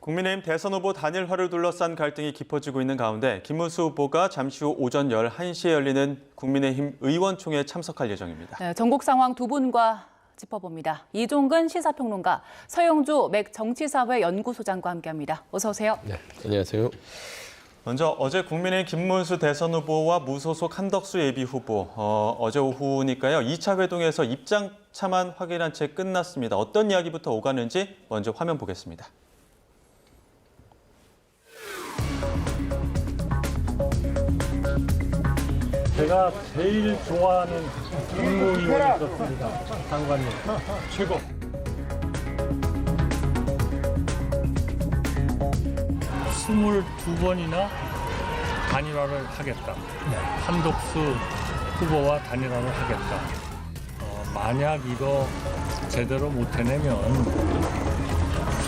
국민의힘 대선 후보 단일화를 둘러싼 갈등이 깊어지고 있는 가운데 김문수 후보가 잠시 후 오전 11시에 열리는 국민의힘 의원총회에 참석할 예정입니다. 네, 전국 상황 두 분과 짚어봅니다. 이종근 시사평론가, 서영주 맥 정치사회 연구소장과 함께합니다. 어서 오세요. 네, 안녕하세요. 먼저 어제 국민의힘 김문수 대선 후보와 무소속 한덕수 예비 후보 어제 오후니까요. 2차 회동에서 입장차만 확인한 채 끝났습니다. 어떤 이야기부터 오가는지 먼저 화면 보겠습니다. 제가 제일 좋아하는 국무위원이 있었습니다. 장관님. 최고. (22) 번이나 단일화를 하겠다. 한덕수 후보와 단일화를 하겠다. 만약 이거 제대로 못 해내면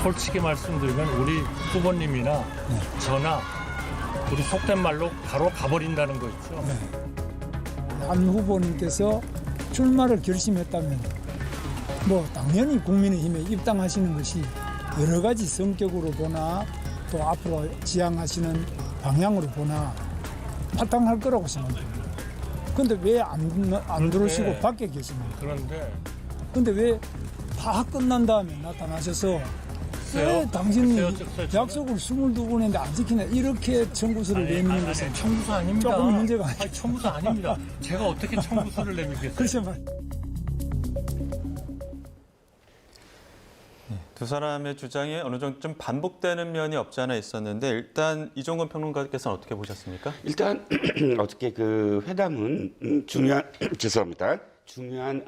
솔직히 말씀드리면 우리 후보님이나 저나 우리 속된 말로 바로 가버린다는 거 있죠. 한 후보님께서 출마를 결심했다면 당연히 국민의힘에 입당하시는 것이 여러 가지 성격으로 보나 또 앞으로 지향하시는 방향으로 보나 파탕할 거라고 생각합니다. 그런데 왜 안 들어오시고 밖에 계십니까? 그런데 왜 다 끝난 다음에 나타나셔서 왜 당신이 약속을 22번 했는데 안 지키냐 이렇게 청구서를 내미는 것은 청구서 아닙니다. 조금 문제가 아니에요. 청구서 아닙니다. 제가 어떻게 청구서를 내밀겠어요? 그래서 말. 두 사람의 주장이 어느 정도 좀 반복되는 면이 없지 않아 있었는데 일단 이종근 평론가께서는 어떻게 보셨습니까? 일단 어저께 그 회담은 중요한 죄송합니다. 중요한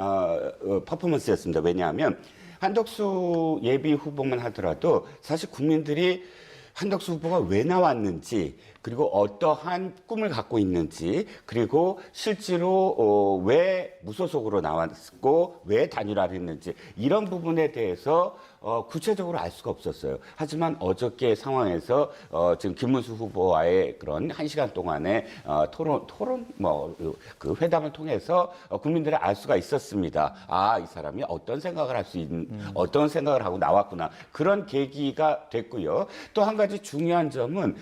퍼포먼스였습니다. 왜냐하면 한덕수 예비 후보만 하더라도 사실 국민들이 한덕수 후보가 왜 나왔는지 그리고 어떠한 꿈을 갖고 있는지 그리고 실제로 왜 무소속으로 나왔고 왜 단일화를 했는지 이런 부분에 대해서 구체적으로 알 수가 없었어요. 하지만 어저께 상황에서 지금 김문수 후보와의 그런 1시간 동안의 그 회담을 통해서 국민들이 알 수가 있었습니다. 아, 이 사람이 어떤 생각을 할 수 있는 어떤 생각을 하고 나왔구나. 그런 계기가 됐고요. 또 한 가지 중요한 점은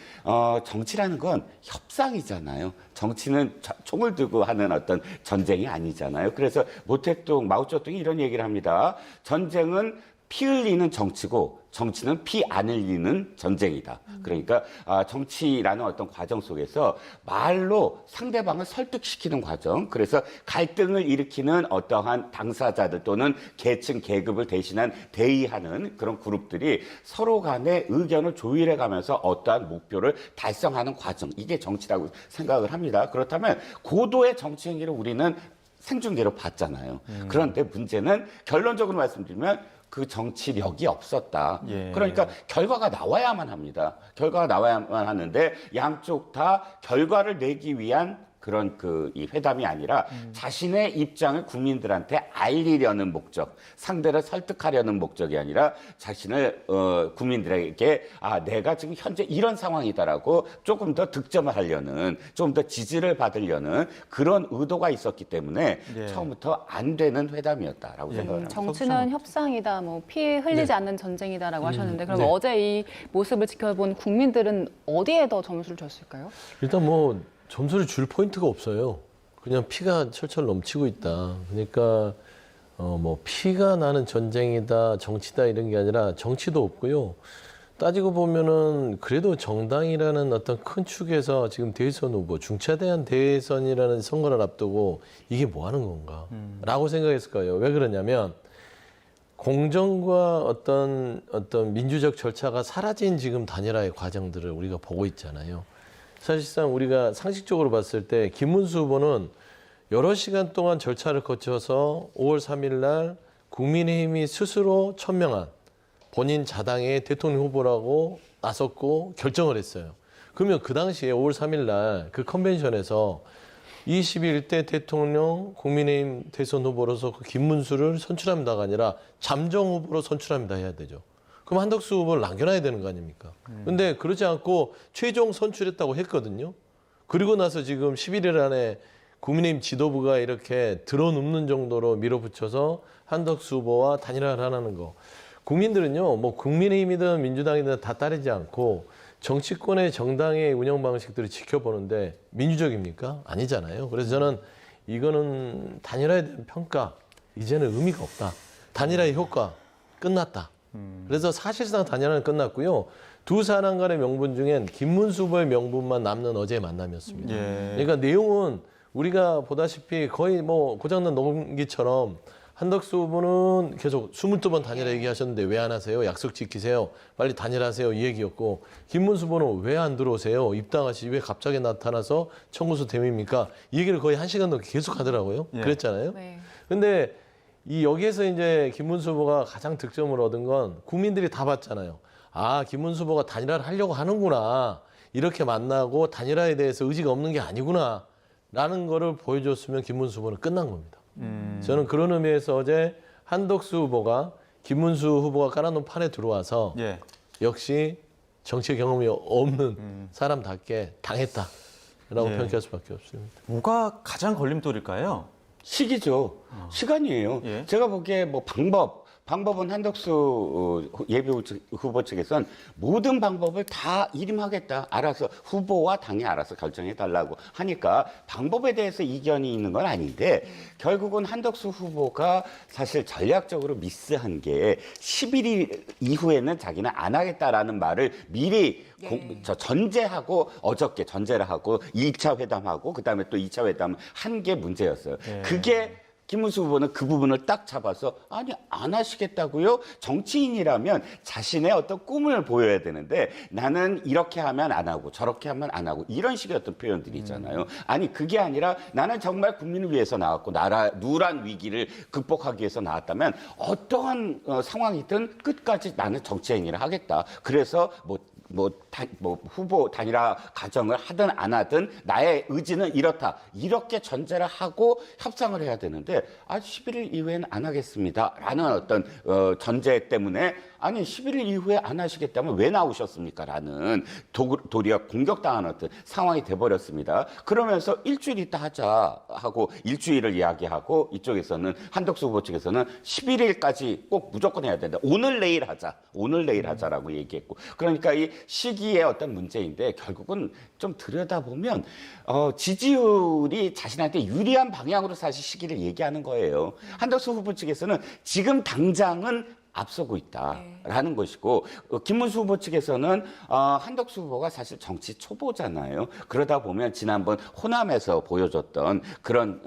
정치라는 건 협상이잖아요. 정치는 총을 들고 하는 어떤 전쟁이 아니잖아요. 그래서 모택동, 마오쩌둥이 이런 얘기를 합니다. 전쟁은 피 흘리는 정치고 정치는 피 안 흘리는 전쟁이다. 그러니까 정치라는 어떤 과정 속에서 말로 상대방을 설득시키는 과정, 그래서 갈등을 일으키는 어떠한 당사자들 또는 계층, 계급을 대신한 대의하는 그런 그룹들이 서로 간의 의견을 조율해 가면서 어떠한 목표를 달성하는 과정, 이게 정치라고 생각을 합니다. 그렇다면 고도의 정치 행위를 우리는 생중계로 봤잖아요. 그런데 문제는 결론적으로 말씀드리면 그 정치력이 없었다. 예. 그러니까 결과가 나와야만 합니다. 결과가 나와야만 하는데 양쪽 다 결과를 내기 위한 그런 이 회담이 아니라 자신의 입장을 국민들한테 알리려는 목적, 상대를 설득하려는 목적이 아니라 자신을 국민들에게 내가 지금 현재 이런 상황이다라고 조금 더 득점을 하려는, 좀 더 지지를 받으려는 그런 의도가 있었기 때문에 처음부터 안 되는 회담이었다라고 생각을 합니다. 정치는 협상이다, 피 흘리지 않는 전쟁이다라고 하셨는데 그럼 어제 이 모습을 지켜본 국민들은 어디에 더 점수를 줬을까요? 일단 점수를 줄 포인트가 없어요. 그냥 피가 철철 넘치고 있다. 그러니까 피가 나는 전쟁이다, 정치다 이런 게 아니라 정치도 없고요. 따지고 보면은 그래도 정당이라는 어떤 큰 축에서 지금 대선 후보, 중차대한 대선이라는 선거를 앞두고 이게 뭐 하는 건가? 라고 생각했을 거예요. 왜 그러냐면 공정과 어떤 민주적 절차가 사라진 지금 단일화의 과정들을 우리가 보고 있잖아요. 사실상 우리가 상식적으로 봤을 때 김문수 후보는 여러 시간 동안 절차를 거쳐서 5월 3일 날 국민의힘이 스스로 천명한 본인 자당의 대통령 후보라고 나섰고 결정을 했어요. 그러면 그 당시에 5월 3일 날 그 컨벤션에서 21대 대통령 국민의힘 대선 후보로서 그 김문수를 선출합니다가 아니라 잠정 후보로 선출합니다 해야 되죠. 그럼 한덕수 후보를 남겨놔야 되는 거 아닙니까? 근데 그러지 않고 최종 선출했다고 했거든요. 그리고 나서 지금 11일 안에 국민의힘 지도부가 이렇게 드러눕는 정도로 밀어붙여서 한덕수 후보와 단일화를 하는 거. 국민들은요, 뭐 국민의힘이든 민주당이든 다 따르지 않고 정치권의 정당의 운영 방식들을 지켜보는데 민주적입니까? 아니잖아요. 그래서 저는 이거는 단일화에 대한 평가 이제는 의미가 없다. 단일화의 효과 끝났다. 그래서 사실상 단일화는 끝났고요. 두 사람 간의 명분 중엔 김문수 후보의 명분만 남는 어제의 만남이었습니다. 예. 그러니까 내용은 우리가 보다시피 거의 뭐 고장난 농기처럼 한덕수 후보는 계속 22번 단일화 얘기하셨는데 왜 안 하세요? 약속 지키세요. 빨리 단일화하세요. 이 얘기였고 근문수 후보는 왜 안 들어오세요? 입당하시 왜 갑자기 나타나서 청구서 대미입니까? 이 얘기를 거의 1시간 넘게 계속 하더라고요. 예. 그랬잖아요. 네. 근데 이 여기에서 이제 김문수 후보가 가장 득점을 얻은 건 국민들이 다 봤잖아요. 아, 김문수 후보가 단일화를 하려고 하는구나. 이렇게 만나고 단일화에 대해서 의지가 없는 게 아니구나. 라는 거를 보여줬으면 김문수 후보는 끝난 겁니다. 저는 그런 의미에서 어제 한덕수 후보가 김문수 후보가 깔아놓은 판에 들어와서 예. 역시 정치 경험이 없는 사람답게 당했다라고 예. 평가할 수밖에 없습니다. 뭐가 가장 걸림돌일까요? 시기죠. 시간이에요. 예. 제가 보기에 뭐 방법은 한덕수 예비 후보 측에선 모든 방법을 다 일임하겠다. 알아서 후보와 당이 알아서 결정해달라고 하니까 방법에 대해서 이견이 있는 건 아닌데 결국은 한덕수 후보가 사실 전략적으로 미스한 게 11일 이후에는 자기는 안 하겠다라는 말을 미리 전제하고 어저께 전제를 하고 1차 회담하고 그다음에 또 2차 회담을 한 게 문제였어요. 예. 그게 김문수 후보는 그 부분을 딱 잡아서 아니 안 하시겠다고요? 정치인이라면 자신의 어떤 꿈을 보여야 되는데 나는 이렇게 하면 안 하고 저렇게 하면 안 하고 이런 식의 어떤 표현들이 있잖아요. 아니 그게 아니라 나는 정말 국민을 위해서 나왔고 나라 누란 위기를 극복하기 위해서 나왔다면 어떠한 상황이든 끝까지 나는 정치행위를 하겠다. 그래서 후보 단일화 과정을 하든 안 하든 나의 의지는 이렇다. 이렇게 전제를 하고 협상을 해야 되는데 11일 이후에는 안 하겠습니다. 라는 어떤 전제 때문에 아니 11일 이후에 안 하시겠다면 왜 나오셨습니까? 라는 도리어 공격당하는 어떤 상황이 돼버렸습니다. 그러면서 일주일 있다 하자 하고 일주일을 이야기하고 이쪽에서는 한덕수 후보 측에서는 11일까지 꼭 무조건 해야 된다. 오늘 내일 하자라고 얘기했고 그러니까 이 시기의 어떤 문제인데 결국은 좀 들여다보면 지지율이 자신한테 유리한 방향으로 사실 시기를 얘기하는 거예요. 한덕수 후보 측에서는 지금 당장은 앞서고 있다라는 것이고 김문수 후보 측에서는 한덕수 후보가 사실 정치 초보잖아요. 그러다 보면 지난번 호남에서 보여줬던 그런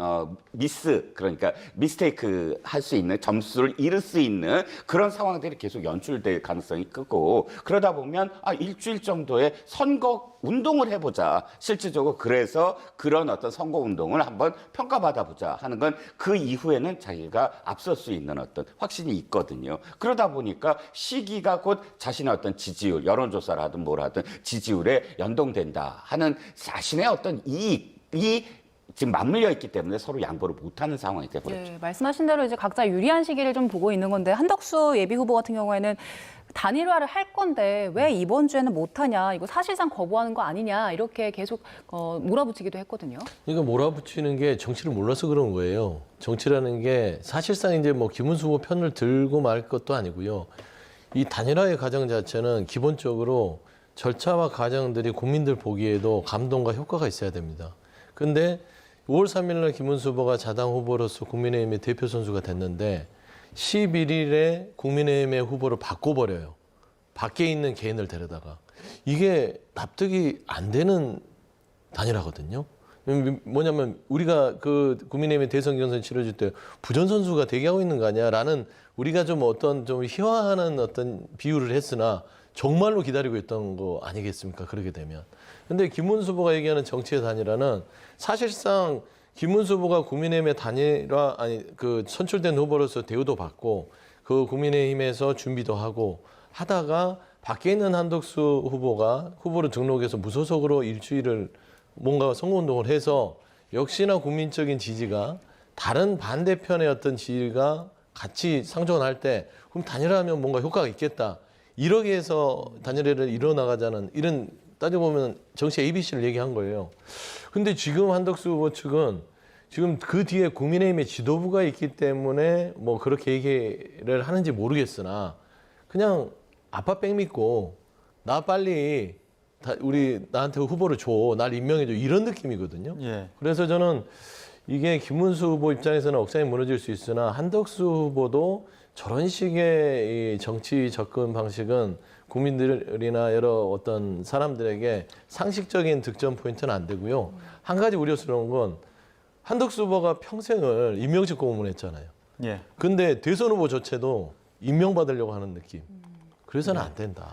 그러니까 미스테이크 할 수 있는 점수를 잃을 수 있는 그런 상황들이 계속 연출될 가능성이 크고 그러다 보면 일주일 정도의 선거 운동을 해보자. 실질적으로 그래서 그런 어떤 선거 운동을 한번 평가받아보자 하는 건 그 이후에는 자기가 앞설 수 있는 어떤 확신이 있거든요. 그러다 보니까 시기가 곧 자신의 어떤 지지율, 여론조사를 하든 뭘 하든 지지율에 연동된다 하는 자신의 어떤 이익이 지금 맞물려 있기 때문에 서로 양보를 못하는 상황이 돼버렸죠. 네, 말씀하신 대로 이제 각자 유리한 시기를 좀 보고 있는 건데 한덕수 예비 후보 같은 경우에는 단일화를 할 건데 왜 이번 주에는 못하냐, 이거 사실상 거부하는 거 아니냐 이렇게 계속 몰아붙이기도 했거든요. 그러니까 몰아붙이는 게 정치를 몰라서 그런 거예요. 정치라는 게 사실상 이제 뭐 김문수 후보 편을 들고 말 것도 아니고요. 이 단일화의 과정 자체는 기본적으로 절차와 과정들이 국민들 보기에도 감동과 효과가 있어야 됩니다. 근데 5월 3일 날 김문수 후보가 자당 후보로서 국민의힘의 대표 선수가 됐는데 11일에 국민의힘의 후보를 바꿔버려요. 밖에 있는 개인을 데려다가. 이게 납득이 안 되는 단일화거든요. 뭐냐면 우리가 그 국민의힘의 대선 경선 치러질 때 부전 선수가 대기하고 있는 거 아니야라는 우리가 좀 어떤 좀 희화하는 어떤 비유를 했으나 정말로 기다리고 있던 거 아니겠습니까? 그렇게 되면. 근데 김문수 후보가 얘기하는 정치의 단일화는 사실상 김문수 후보가 국민의힘의 단일화 그 선출된 후보로서 대우도 받고 그 국민의힘에서 준비도 하고 하다가 밖에 있는 한덕수 후보가 후보로 등록해서 무소속으로 일주일을 뭔가 선거운동을 해서 역시나 국민적인 지지가 다른 반대편의 어떤 지지가 같이 상존을 할 때 그럼 단일화하면 뭔가 효과가 있겠다. 이러기 위해서 단일화를 이뤄나가자는 이런 따지고 보면 정치 ABC를 얘기한 거예요. 근데 지금 한덕수 후보 측은 지금 그 뒤에 국민의힘의 지도부가 있기 때문에 뭐 그렇게 얘기를 하는지 모르겠으나 그냥 아빠 백 믿고 나 빨리 나한테 후보를 줘, 날 임명해줘 이런 느낌이거든요. 예. 그래서 저는 이게 김문수 후보 입장에서는 억장이 무너질 수 있으나 한덕수 후보도 저런 식의 이 정치 접근 방식은 국민들이나 여러 어떤 사람들에게 상식적인 득점 포인트는 안 되고요. 한 가지 우려스러운 건 한덕수 후보가 평생을 임명직 고문했잖아요. 예. 근데 대선 후보조차도 임명받으려고 하는 느낌. 그래서는 안 된다.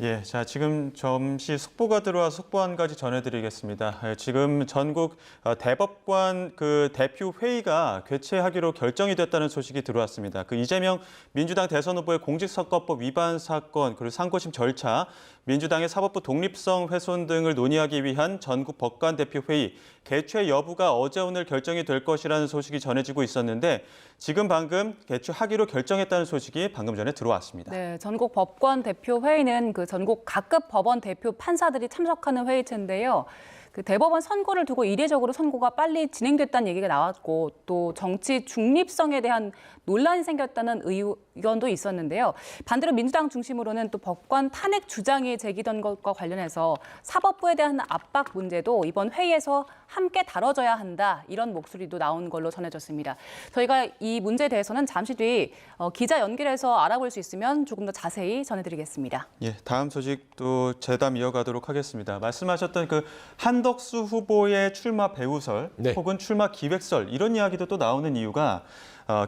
예, 자 지금 잠시 속보가 들어와 속보 한 가지 전해드리겠습니다. 지금 전국 대법관 그 대표 회의가 개최하기로 결정이 됐다는 소식이 들어왔습니다. 그 이재명 민주당 대선 후보의 공직선거법 위반 사건 그리고 상고심 절차, 민주당의 사법부 독립성 훼손 등을 논의하기 위한 전국 법관 대표 회의 개최 여부가 어제 오늘 결정이 될 것이라는 소식이 전해지고 있었는데 지금 방금 개최하기로 결정했다는 소식이 방금 전에 들어왔습니다. 네, 전국 법관 대표 회의는 그 전국 각급 법원 대표 판사들이 참석하는 회의체인데요. 그 대법원 선고를 두고 이례적으로 선고가 빨리 진행됐다는 얘기가 나왔고 또 정치 중립성에 대한 논란이 생겼다는 의견도 있었는데요. 반대로 민주당 중심으로는 또 법관 탄핵 주장이 제기된 것과 관련해서 사법부에 대한 압박 문제도 이번 회의에서 함께 다뤄져야 한다 이런 목소리도 나온 걸로 전해졌습니다. 저희가 이 문제에 대해서는 잠시 뒤 기자 연결해서 알아볼 수 있으면 조금 더 자세히 전해드리겠습니다. 예, 다음 소식도 재담 이어가도록 하겠습니다. 말씀하셨던 그 한덕수 후보의 출마 배우설 네. 혹은 출마 기획설 이런 이야기도 또 나오는 이유가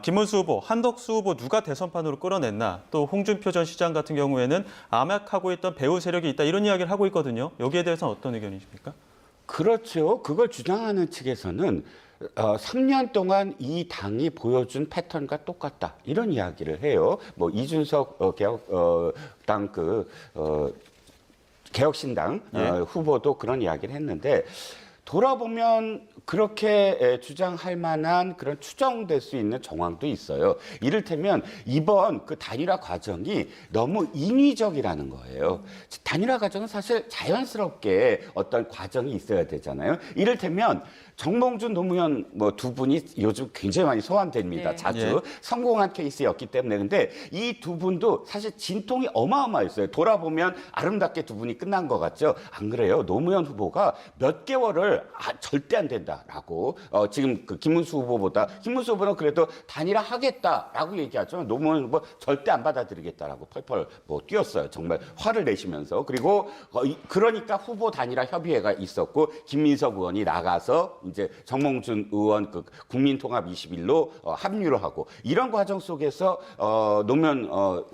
김문수 후보, 한덕수 후보 누가 대선판으로 끌어냈나 또 홍준표 전 시장 같은 경우에는 암약하고 있던 배후 세력이 있다 이런 이야기를 하고 있거든요. 여기에 대해서는 어떤 의견이십니까? 그렇죠. 그걸 주장하는 측에서는 3년 동안 이 당이 보여준 패턴과 똑같다 이런 이야기를 해요. 뭐 이준석 개혁당 개혁신당 후보도 그런 이야기를 했는데 돌아보면 그렇게 주장할 만한 그런 추정될 수 있는 정황도 있어요. 이를테면 이번 그 단일화 과정이 너무 인위적이라는 거예요. 단일화 과정은 사실 자연스럽게 어떤 과정이 있어야 되잖아요. 이를테면 정몽준, 노무현 뭐 두 분이 요즘 굉장히 많이 소환됩니다. 네. 자주 예. 성공한 케이스였기 때문에. 근데 이 두 분도 사실 진통이 어마어마했어요. 돌아보면 아름답게 두 분이 끝난 것 같죠? 안 그래요? 노무현 후보가 몇 개월을 절대 안 된다라고 지금 그 김문수 후보는 그래도 단일화 하겠다라고 얘기하죠. 노무현 후보 절대 안 받아들이겠다라고 펄펄 뭐 뛰었어요. 정말 화를 내시면서. 그리고 그러니까 후보 단일화 협의회가 있었고 김민석 의원이 나가서 이제 정몽준 의원 그 국민통합 21로 합류를 하고 이런 과정 속에서 노무현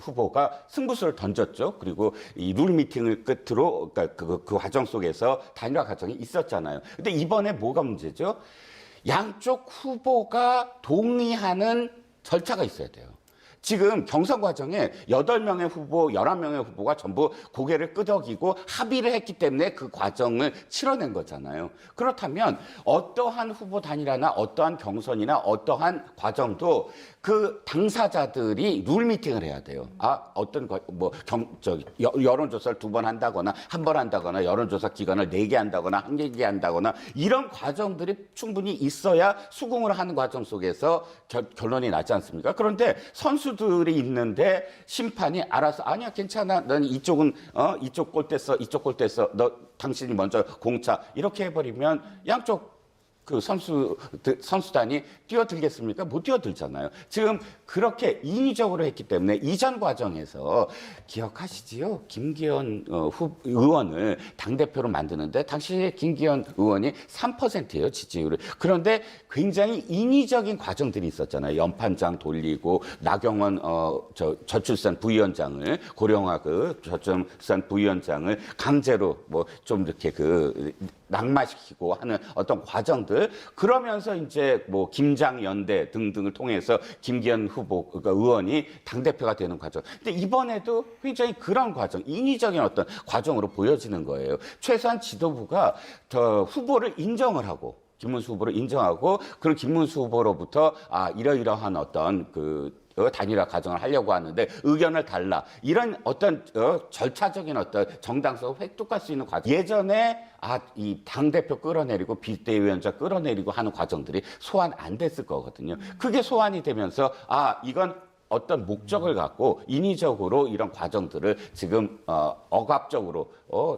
후보가 승부수를 던졌죠. 그리고 이 룰 미팅을 끝으로 그러니까 그 과정 속에서 단일화 과정이 있었잖아요. 근데 이번에 뭐가 문제죠? 양쪽 후보가 동의하는 절차가 있어야 돼요. 지금 경선 과정에 8명의 후보, 11명의 후보가 전부 고개를 끄덕이고 합의를 했기 때문에 그 과정을 치러낸 거잖아요. 그렇다면 어떠한 후보 단일화나 어떠한 경선이나 어떠한 과정도 그 당사자들이 룰 미팅을 해야 돼요. 어떤 여론조사를 2번 한다거나 한 번 한다거나 여론조사 기간을 4개 한다거나 1개 한다거나 이런 과정들이 충분히 있어야 수긍을 하는 과정 속에서 결론이 나지 않습니까? 그런데 선수들이 있는데 심판이 알아서 아니야 괜찮아 넌 이쪽은 이쪽 골 뗐어 이쪽 골 뗐어 너 당신이 먼저 공차 이렇게 해버리면 양쪽 그 선수단이 뛰어들겠습니까? 못 뛰어들잖아요. 지금 그렇게 인위적으로 했기 때문에 이전 과정에서 기억하시지요? 김기현 의원을 당대표로 만드는데 당시 김기현 의원이 3%예요, 지지율을. 그런데 굉장히 인위적인 과정들이 있었잖아요. 연판장 돌리고 나경원 저출산 부위원장을 고령화 저출산 부위원장을 강제로 뭐 좀 이렇게 낙마시키고 하는 어떤 과정들 그러면서 이제 뭐 김장연대 등등을 통해서 김기현 후보 그러니까 의원이 당대표가 되는 과정. 근데 이번에도 굉장히 그런 과정, 인위적인 어떤 과정으로 보여지는 거예요. 최소한 지도부가 더 후보를 인정을 하고 김문수 후보를 인정하고 그런 김문수 후보로부터 이러이러한 어떤 단일화 과정을 하려고 하는데 의견을 달라 이런 어떤 절차적인 어떤 정당성을 획득할 수 있는 과정. 예전에 이 당대표 끌어내리고 비대위원장 끌어내리고 하는 과정들이 소환 안 됐을 거거든요. 그게 소환이 되면서 이건 어떤 목적을 갖고 인위적으로 이런 과정들을 지금 억압적으로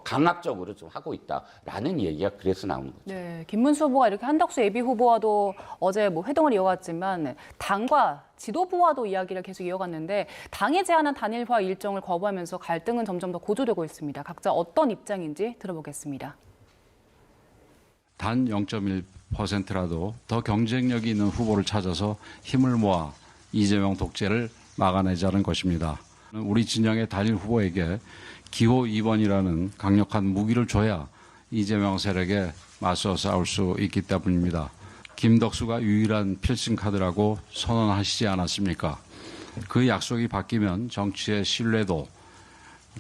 강압적으로 좀 하고 있다라는 얘기가 그래서 나오는 거죠. 네, 김문수 후보가 이렇게 한덕수 예비 후보와도 어제 뭐 회동을 이어갔지만 당과 지도부와도 이야기를 계속 이어갔는데 당이 제안한 단일화 일정을 거부하면서 갈등은 점점 더 고조되고 있습니다. 각자 어떤 입장인지 들어보겠습니다. 단 0.1%라도 더 경쟁력이 있는 후보를 찾아서 힘을 모아 이재명 독재를 막아내자는 것입니다. 우리 진영의 단일 후보에게 기호 2번이라는 강력한 무기를 줘야 이재명 세력에 맞서 싸울 수 있기 때문입니다. 김덕수가 유일한 필승 카드라고 선언하시지 않았습니까? 그 약속이 바뀌면 정치의 신뢰도,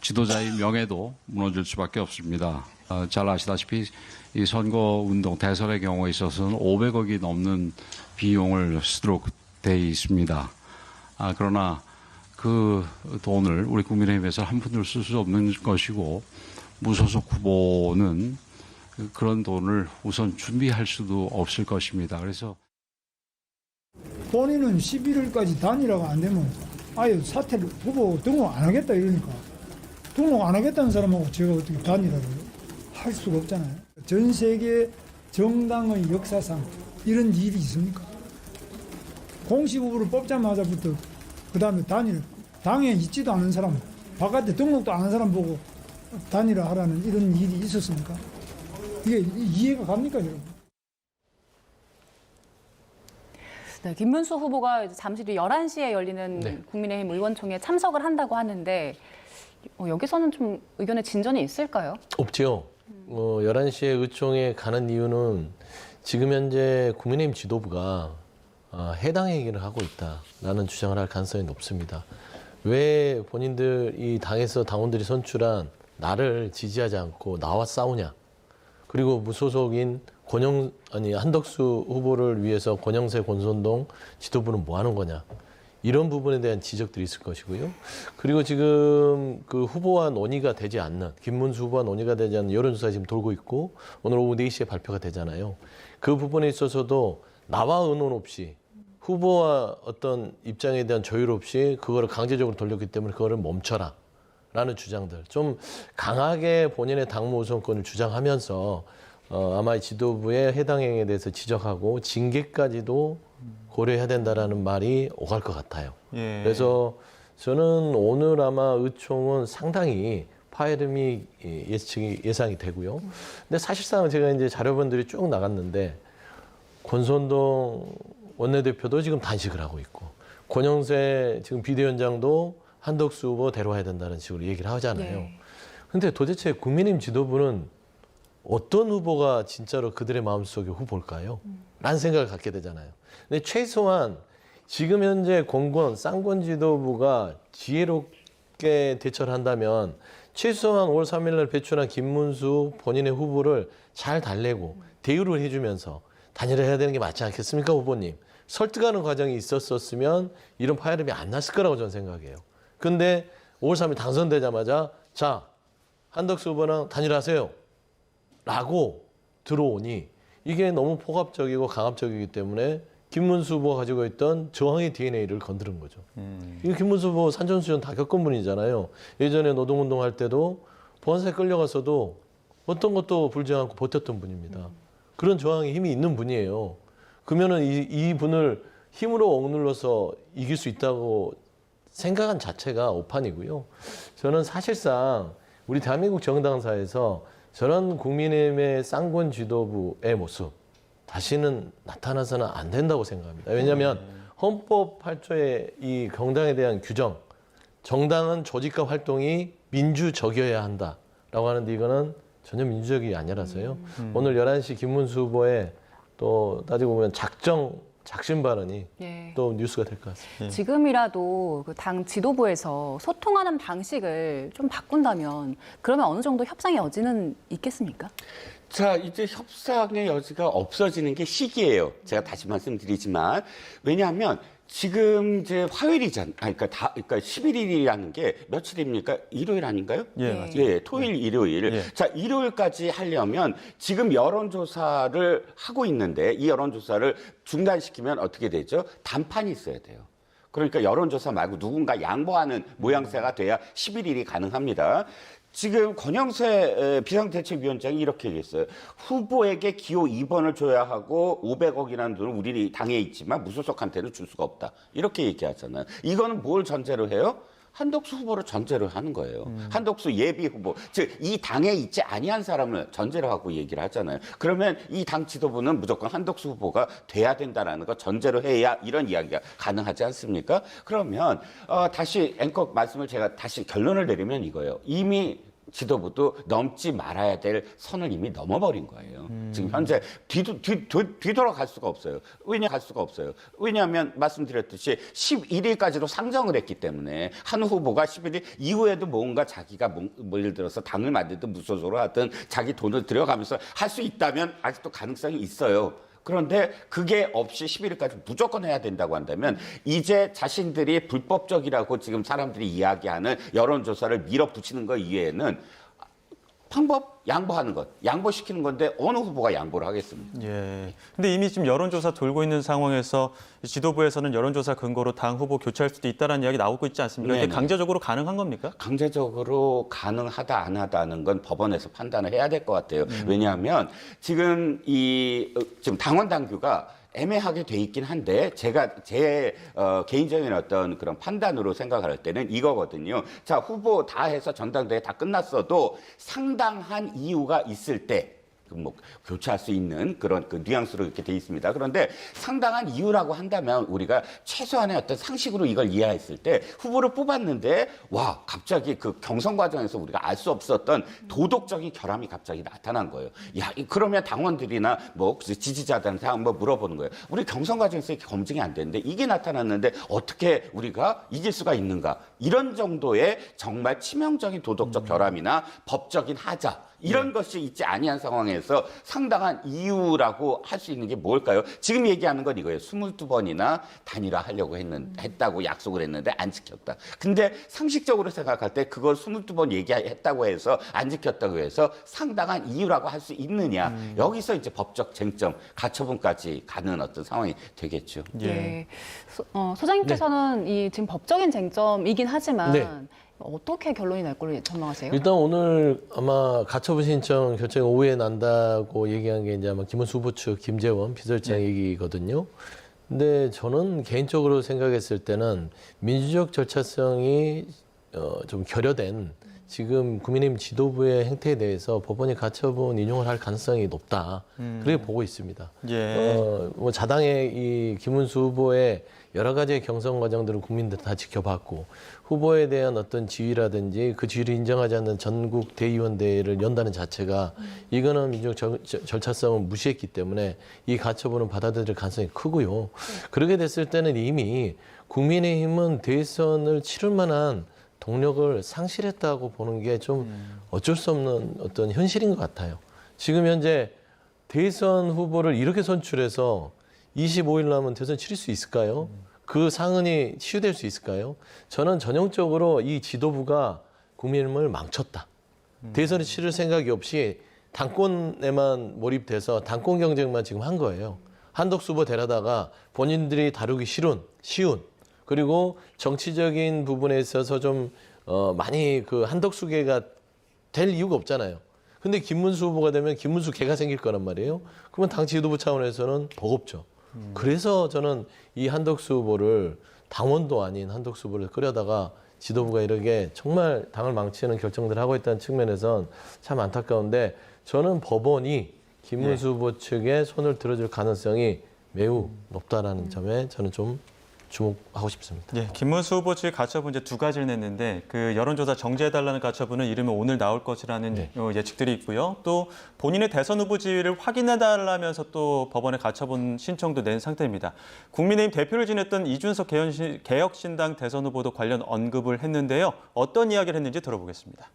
지도자의 명예도 무너질 수밖에 없습니다. 잘 아시다시피 이 선거운동 대선의 경우에 있어서는 500억이 넘는 비용을 쓰도록 돼 있습니다. 그러나 그 돈을 우리 국민의힘에서 한 푼도 쓸 수 없는 것이고 무소속 후보는 그런 돈을 우선 준비할 수도 없을 것입니다. 그래서 본인은 11월까지 단일화가 안 되면 아예 사퇴를 후보 등록 안 하겠다 이러니까 등록 안 하겠다는 사람하고 제가 어떻게 단일화를 할 수가 없잖아요. 전 세계 정당의 역사상 이런 일이 있습니까? 공식 후보를 뽑자마자부터 그 다음에 단일 당에 있지도 않은 사람 바깥에 등록도 안 한 사람 보고 단일화 하라는 이런 일이 있었습니까? 이게 이해가 갑니까 여러분? 네, 김문수 후보가 이제 잠시 뒤 11시에 열리는 네. 국민의힘 의원총회에 참석을 한다고 하는데 여기서는 좀 의견의 진전이 있을까요? 없죠. 11시에 의총에 가는 이유는 지금 현재 국민의힘 지도부가 해당 얘기를 하고 있다라는 주장을 할 가능성이 높습니다. 왜 본인들 이 당에서 당원들이 선출한 나를 지지하지 않고 나와 싸우냐? 그리고 무소속인 한덕수 후보를 위해서 권영세, 권선동 지도부는 뭐 하는 거냐? 이런 부분에 대한 지적들이 있을 것이고요. 그리고 지금 그 후보와 논의가 되지 않는, 김문수 후보와 논의가 되지 않는 여론조사 지금 돌고 있고, 오늘 오후 4시에 발표가 되잖아요. 그 부분에 있어서도 나와 의논 없이 후보와 어떤 입장에 대한 조율 없이 그거를 강제적으로 돌렸기 때문에 그거를 멈춰라. 라는 주장들. 좀 강하게 본인의 당무 우선권을 주장하면서 아마 지도부의 해당 행위에 대해서 지적하고 징계까지도 고려해야 된다라는 말이 오갈 것 같아요. 예. 그래서 저는 오늘 아마 의총은 상당히 파열음이 예상이 되고요. 근데 사실상 제가 이제 자료분들이 쭉 나갔는데 권선동 원내대표도 지금 단식을 하고 있고 권영세 지금 비대위원장도 한덕수 후보 데려와야 된다는 식으로 얘기를 하잖아요. 네. 근데 도대체 국민의힘 지도부는 어떤 후보가 진짜로 그들의 마음속의 후보일까요? 라는 생각을 갖게 되잖아요. 근데 최소한 지금 현재 공권, 쌍권 지도부가 지혜롭게 대처를 한다면 최소한 5월 3일 날 배출한 김문수 본인의 후보를 잘 달래고 대우를 해주면서 단일화해야 되는 게 맞지 않겠습니까, 후보님? 설득하는 과정이 있었으면 이런 파열음이 안 났을 거라고 저는 생각해요. 근데 5월 3일 당선되자마자 자, 한덕수 후보랑 단일화하세요. 라고 들어오니 이게 너무 폭압적이고 강압적이기 때문에 김문수 후보가 가지고 있던 저항의 DNA를 건드린 거죠. 이 김문수 후보 산전수전 다 겪은 분이잖아요. 예전에 노동운동 할 때도 보안사에 끌려가서도 어떤 것도 불지 않고 버텼던 분입니다. 그런 저항의 힘이 있는 분이에요. 그러면은 이 분을 힘으로 억눌러서 이길 수 있다고 생각한 자체가 오판이고요. 저는 사실상 우리 대한민국 정당사에서 저런 국민의힘의 쌍권 지도부의 모습 다시는 나타나서는 안 된다고 생각합니다. 왜냐하면 헌법 8조의 이 정당에 대한 규정, 정당은 조직과 활동이 민주적이어야 한다라고 하는데 이거는 전혀 민주적이 아니라서요. 오늘 11시 김문수 후보의 또 따지고 보면 작심 발언이 예. 또 뉴스가 될 것 같습니다. 지금이라도 그 당 지도부에서 소통하는 방식을 좀 바꾼다면 그러면 어느 정도 협상의 여지는 있겠습니까? 자, 이제 협상의 여지가 없어지는 게 시기예요. 제가 다시 말씀드리지만. 왜냐하면 지금 이제 화요일이잖아요. 그러니까 11일이라는 게 며칠입니까? 일요일 아닌가요? 예, 네. 맞아요. 예, 토요일, 일요일. 예. 자, 일요일까지 하려면 지금 여론조사를 하고 있는데 이 여론조사를 중단시키면 어떻게 되죠? 단판이 있어야 돼요. 그러니까 여론조사 말고 누군가 양보하는 모양새가 돼야 11일이 가능합니다. 지금 권영세 비상대책위원장이 이렇게 얘기했어요. 후보에게 기호 2번을 줘야 하고 500억이라는 돈을 우리 당에 있지만 무소속한테는 줄 수가 없다. 이렇게 얘기하잖아요. 이거는 뭘 전제로 해요? 한덕수 후보를 전제로 하는 거예요. 한덕수 예비 후보, 즉 이 당에 있지 아니한 사람을 전제로 하고 얘기를 하잖아요. 그러면 이 당 지도부는 무조건 한덕수 후보가 돼야 된다라는 거 전제로 해야 이런 이야기가 가능하지 않습니까? 그러면 다시 앵커 말씀을 제가 다시 결론을 내리면 이거예요. 이미 지도부도 넘지 말아야 될 선을 이미 넘어버린 거예요. 지금 현재 뒤돌아갈 수가 없어요. 왜냐하면 말씀드렸듯이 11일까지도 상정을 했기 때문에 한 후보가 11일 이후에도 뭔가 자기가 뭐 예를 들어서 당을 만들든 무소속으로 하든 자기 돈을 들여가면서 할 수 있다면 아직도 가능성이 있어요. 그런데 그게 없이 11일까지 무조건 해야 된다고 한다면 이제 자신들이 불법적이라고 지금 사람들이 이야기하는 여론조사를 밀어붙이는 것 이외에는 방법 양보하는 것, 양보시키는 건데 어느 후보가 양보를 하겠습니까? 예. 근데 이미 지금 여론조사 돌고 있는 상황에서 지도부에서는 여론조사 근거로 당 후보 교체할 수도 있다는 이야기 나오고 있지 않습니까? 이게 네네. 강제적으로 가능한 겁니까? 강제적으로 가능하다 안 하다는 건 법원에서 판단을 해야 될 것 같아요. 왜냐하면 지금 지금 당원 당규가 애매하게 돼 있긴 한데 제가 제 개인적인 어떤 그런 판단으로 생각을 할 때는 이거거든요. 자, 후보 다 해서 전당대회 다 끝났어도 상당한 이유가 있을 때 뭐 교체할 수 있는 그런 그 뉘앙스로 이렇게 돼 있습니다. 그런데 상당한 이유라고 한다면 우리가 최소한의 어떤 상식으로 이걸 이해했을 때 후보를 뽑았는데 와 갑자기 그 경선 과정에서 우리가 알 수 없었던 도덕적인 결함이 갑자기 나타난 거예요. 야 그러면 당원들이나 뭐 지지자들한테 한번 물어보는 거예요. 우리 경선 과정에서 이렇게 검증이 안 되는데 이게 나타났는데 어떻게 우리가 이길 수가 있는가? 이런 정도의 정말 치명적인 도덕적 결함이나 법적인 하자 이런 것이 있지 아니한 상황에서 상당한 이유라고 할 수 있는 게 뭘까요? 지금 얘기하는 건 이거예요. 22번이나 단일화하려고 했다고 약속을 했는데 안 지켰다. 근데 상식적으로 생각할 때 그걸 22번 얘기했다고 해서 안 지켰다고 해서 상당한 이유라고 할 수 있느냐. 여기서 이제 법적 쟁점, 가처분까지 가는 어떤 상황이 되겠죠. 예. 소장님께서는 이 지금 법적인 쟁점이긴 하지만 네. 어떻게 결론이 날 걸로 전망하세요? 일단 오늘 아마 가처분 신청 결정이 오후에 난다고 얘기한 게 이제 아마 김문수 후보 측 김재원 비서실장 얘기거든요. 근데 저는 개인적으로 생각했을 때는 민주적 절차성이 좀 결여된 지금 국민의힘 지도부의 행태에 대해서 법원이 가처분 인용을 할 가능성이 높다. 그렇게 보고 있습니다. 예. 뭐 자당의 이 김문수 후보의 여러 가지의 경선 과정들을 국민들 다 지켜봤고 후보에 대한 어떤 지위라든지 그 지위를 인정하지 않는 전국 대의원대회를 연다는 자체가 이거는 민주적 절차성을 무시했기 때문에 이 가처분은 받아들일 가능성이 크고요. 그렇게 됐을 때는 이미 국민의힘은 대선을 치를 만한 동력을 상실했다고 보는 게 좀 어쩔 수 없는 어떤 현실인 것 같아요. 지금 현재 대선 후보를 이렇게 선출해서 25일 남은 대선 치를 수 있을까요? 그 상흔이 치유될 수 있을까요? 저는 전형적으로 이 지도부가 국민을 망쳤다. 대선을 치를 생각이 없이 당권에만 몰입돼서 당권 경쟁만 지금 한 거예요. 한덕수 후보 데려다가 본인들이 다루기 쉬운 그리고 정치적인 부분에 있어서 좀 많이 그 한덕수계가 될 이유가 없잖아요. 근데 김문수 후보가 되면 김문수 계가 생길 거란 말이에요. 그러면 당 지도부 차원에서는 버겁죠. 그래서 저는 이 한덕수 후보를 당원도 아닌 한덕수 후보를 끌려다가 지도부가 이렇게 정말 당을 망치는 결정들을 하고 있다는 측면에선 참 안타까운데 저는 법원이 김문수 후보 측에 손을 들어줄 가능성이 매우 높다라는 점에 저는 좀 주목하고 싶습니다. 예, 김문수 후보 측 가처분 이제 두 가지를 냈는데 그 여론조사 정지해달라는 가처분은 이르면 오늘 나올 것이라는 예측들이 있고요. 또 본인의 대선 후보 지위를 확인해달라면서 또 법원에 가처분 신청도 낸 상태입니다. 국민의힘 대표를 지냈던 이준석 개혁신당 대선 후보도 관련 언급을 했는데요. 어떤 이야기를 했는지 들어보겠습니다.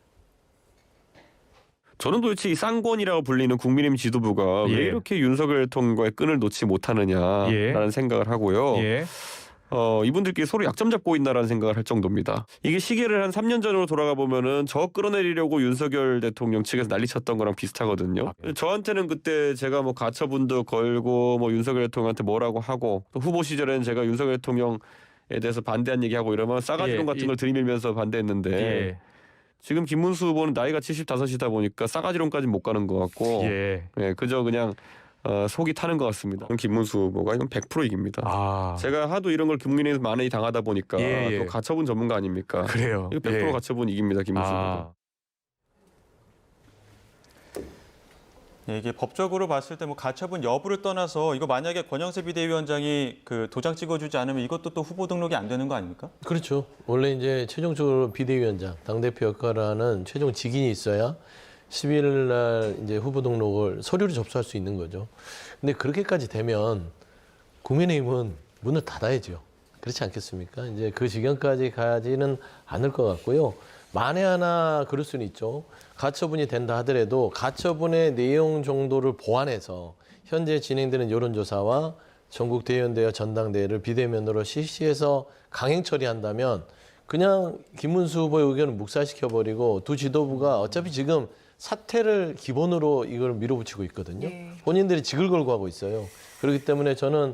저는 도대체 이 쌍권이라고 불리는 국민의힘 지도부가 왜 이렇게 윤석열 대통령과의 끈을 놓지 못하느냐라는 생각을 하고요. 이분들끼리 서로 약점 잡고 있나라는 생각을 할 정도입니다. 이게 시계를 한 3년 전으로 돌아가 보면은 저 끌어내리려고 윤석열 대통령 측에서 난리쳤던 거랑 비슷하거든요. 저한테는 그때 제가 뭐 가처분도 걸고 뭐 윤석열 대통령한테 뭐라고 하고 또 후보 시절에는 제가 윤석열 대통령 대해서 반대한 얘기하고 이러면 싸가지론 같은 걸 들이밀면서 반대했는데 지금 김문수 후보는 나이가 75이다 보니까 싸가지론까지는 못 가는 것 같고 그저 그냥 속이 타는 것 같습니다. 김문수 후보가 이건 100% 이깁니다. 제가 하도 이런 걸 국민의힘에서 많이 당하다 보니까 또 가처분 전문가 아닙니까? 그래요. 이거 100% 가처분 이깁니다. 김문수 후보. 이게 법적으로 봤을 때 뭐 가처분 여부를 떠나서 이거 만약에 권영세 비대위원장이 그 도장 찍어주지 않으면 이것도 또 후보 등록이 안 되는 거 아닙니까? 그렇죠. 원래 이제 최종적으로 비대위원장, 당대표 역할을 하는 최종 직인이 있어야 11일 날 이제 후보 등록을 서류로 접수할 수 있는 거죠. 근데 그렇게까지 되면 국민의힘은 문을 닫아야죠. 그렇지 않겠습니까? 이제 그 지경까지 가지는 않을 것 같고요. 만에 하나 그럴 수는 있죠. 가처분이 된다 하더라도 가처분의 내용 정도를 보완해서 현재 진행되는 여론조사와 전국 대의원대와 전당대회를 비대면으로 실시해서 강행 처리한다면 그냥 김문수 후보의 의견을 묵살시켜버리고 두 지도부가 어차피 지금 사퇴를 기본으로 이걸 밀어붙이고 있거든요. 본인들이 직을 걸고 하고 있어요. 그렇기 때문에 저는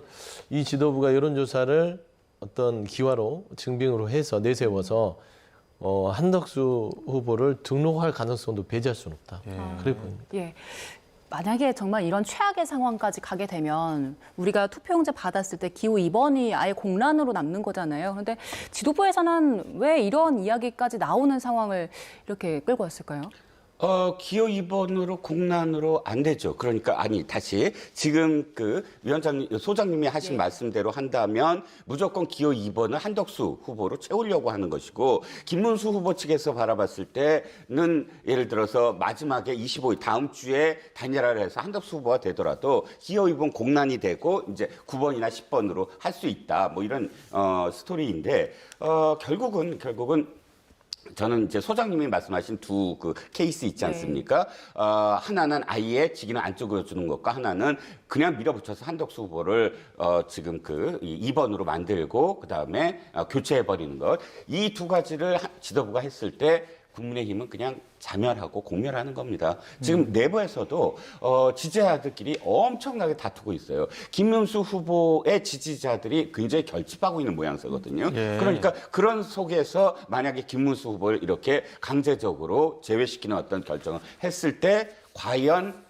이 지도부가 여론조사를 어떤 기화로 증빙으로 해서 내세워서 한덕수 후보를 등록할 가능성도 배제할 수는 없다. 그래 보입니다. 만약에 정말 이런 최악의 상황까지 가게 되면 우리가 투표용지 받았을 때 기호 2번이 아예 공란으로 남는 거잖아요. 그런데 지도부에서는 왜 이런 이야기까지 나오는 상황을 이렇게 끌고 왔을까요? 기호 2번으로 공란으로 안 되죠. 그러니까 다시 지금 그 소장님이 하신 말씀대로 한다면 무조건 기호 2번을 한덕수 후보로 채우려고 하는 것이고 김문수 후보 측에서 바라봤을 때는 예를 들어서 마지막에 25일 다음 주에 단일화를 해서 한덕수 후보가 되더라도 기호 2번 공란이 되고 이제 9번이나 10번으로 할 수 있다. 뭐 이런 스토리인데 결국은 저는 이제 소장님이 말씀하신 두 그 케이스 있지 않습니까? 하나는 아예 직위는 안 찍어주는 것과 하나는 그냥 밀어붙여서 한덕수 후보를 지금 그 2번으로 만들고 그다음에 교체해버리는 것. 이 두 가지를 지도부가 했을 때 국민의힘은 그냥 자멸하고 공멸하는 겁니다. 지금 내부에서도 지지자들끼리 엄청나게 다투고 있어요. 김문수 후보의 지지자들이 굉장히 결집하고 있는 모양새거든요. 그러니까 그런 속에서 만약에 김문수 후보를 이렇게 강제적으로 제외시키는 어떤 결정을 했을 때 과연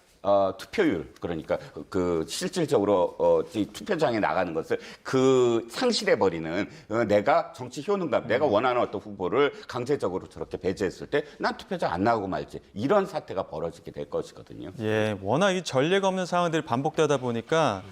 투표율 그러니까 그 실질적으로 투표장에 나가는 것을 그 상실해 버리는 내가 정치 효능감, 내가 원하는 어떤 후보를 강제적으로 저렇게 배제했을 때 난 투표장 안 나가고 말지 이런 사태가 벌어지게 될 것이거든요. 워낙 이 전례가 없는 상황들이 반복되다 보니까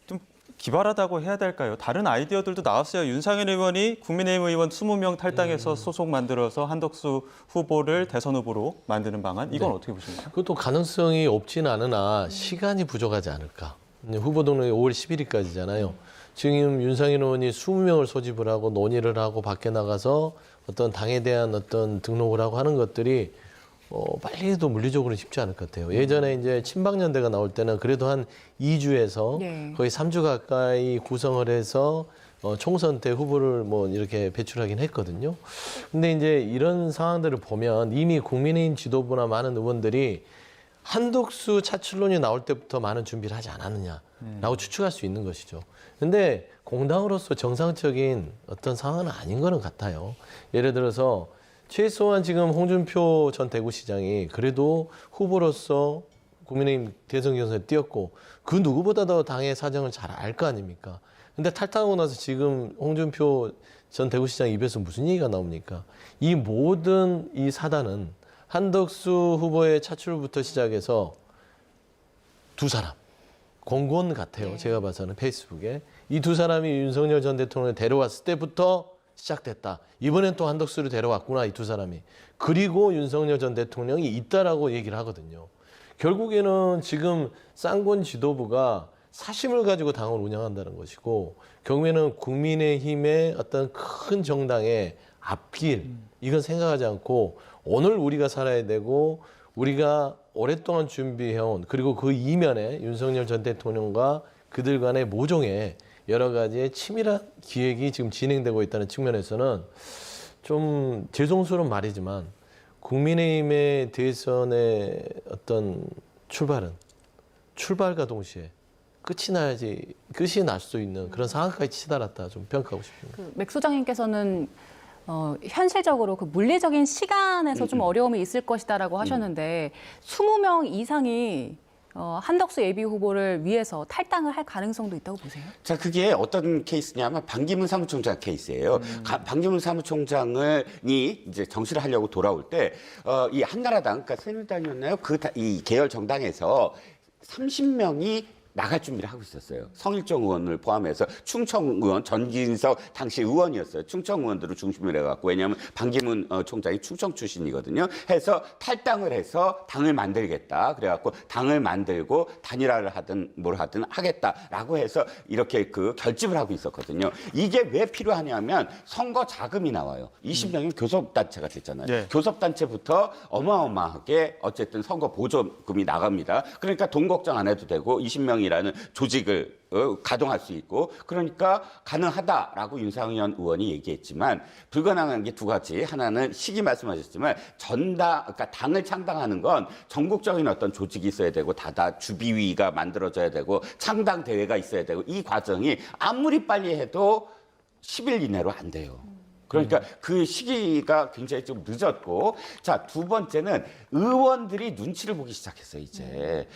좀 기발하다고 해야 될까요? 다른 아이디어들도 나왔어요. 윤상현 의원이 국민의힘 의원 20명 탈당해서 소속 만들어서 한덕수 후보를 대선 후보로 만드는 방안. 이건 어떻게 보십니까? 그것도 가능성이 없진 않으나 시간이 부족하지 않을까. 후보 등록이 5월 10일까지잖아요. 지금 윤상현 의원이 20명을 소집을 하고 논의를 하고 밖에 나가서 어떤 당에 대한 어떤 등록을 하고 하는 것들이 빨리 해도 물리적으로는 쉽지 않을 것 같아요. 예전에 이제 친박연대가 나올 때는 그래도 한 2주에서 거의 3주 가까이 구성을 해서 총선 때 후보를 뭐 이렇게 배출하긴 했거든요. 근데 이제 이런 상황들을 보면 이미 국민의힘 지도부나 많은 의원들이 한덕수 차출론이 나올 때부터 많은 준비를 하지 않았느냐라고 추측할 수 있는 것이죠. 근데 공당으로서 정상적인 어떤 상황은 아닌 거는 같아요. 예를 들어서 최소한 지금 홍준표 전 대구시장이 그래도 후보로서 국민의힘 대선 경선에 뛰었고 그 누구보다도 당의 사정을 잘 알 거 아닙니까? 근데 탈당하고 나서 지금 홍준표 전 대구시장 입에서 무슨 얘기가 나옵니까? 이 모든 이 사단은 한덕수 후보의 차출부터 시작해서 두 사람, 공무원 같아요. 제가 봐서는 페이스북에. 이 두 사람이 윤석열 전 대통령을 데려왔을 때부터 시작됐다. 이번엔 또 한덕수를 데려왔구나, 이 두 사람이. 그리고 윤석열 전 대통령이 있다라고 얘기를 하거든요. 결국에는 지금 쌍권 지도부가 사심을 가지고 당을 운영한다는 것이고 결국에는 국민의힘의 어떤 큰 정당의 앞길 이건 생각하지 않고 오늘 우리가 살아야 되고 우리가 오랫동안 준비해온 그리고 그 이면에 윤석열 전 대통령과 그들 간의 모종의 여러 가지의 치밀한 기획이 지금 진행되고 있다는 측면에서는 좀 죄송스러운 말이지만 국민의힘의 대선의 어떤 출발과 동시에 끝이 날 수 있는 그런 상황까지 치달았다 좀 평가하고 싶습니다. 맥 소장님께서는 현실적으로 그 물리적인 시간에서 좀 어려움이 있을 것이다라고 하셨는데 20명 이상이 한덕수 예비 후보를 위해서 탈당을 할 가능성도 있다고 보세요? 자, 그게 어떤 케이스냐면 반기문 사무총장 케이스예요. 반기문 사무총장이 이제 정치를 하려고 돌아올 때 이 한나라당, 그러니까 새누리당이었나요? 이 계열 정당에서 30명이 나갈 준비를 하고 있었어요. 성일종 의원을 포함해서 충청 의원, 전진석 당시 의원이었어요. 충청 의원들을 중심으로 해갖고, 왜냐하면 반기문 총장이 충청 출신이거든요. 해서 탈당을 해서 당을 만들겠다. 그래갖고 당을 만들고 단일화를 하든 뭘 하든 하겠다라고 해서 이렇게 그 결집을 하고 있었거든요. 이게 왜 필요하냐면 선거 자금이 나와요. 20명이 교섭단체가 됐잖아요. 네. 교섭단체부터 어마어마하게 어쨌든 선거 보조금이 나갑니다. 그러니까 돈 걱정 안 해도 되고 20명이라는 조직을 가동할 수 있고 그러니까 가능하다라고 윤상현 의원이 얘기했지만 불가능한 게 두 가지. 하나는 시기 말씀하셨지만 그러니까 당을 창당하는 건 전국적인 어떤 조직이 있어야 되고 다다 주비위가 만들어져야 되고 창당 대회가 있어야 되고 이 과정이 아무리 빨리 해도 10일 이내로 안 돼요. 그러니까 그 시기가 굉장히 좀 늦었고 자, 두 번째는 의원들이 눈치를 보기 시작했어요, 이제.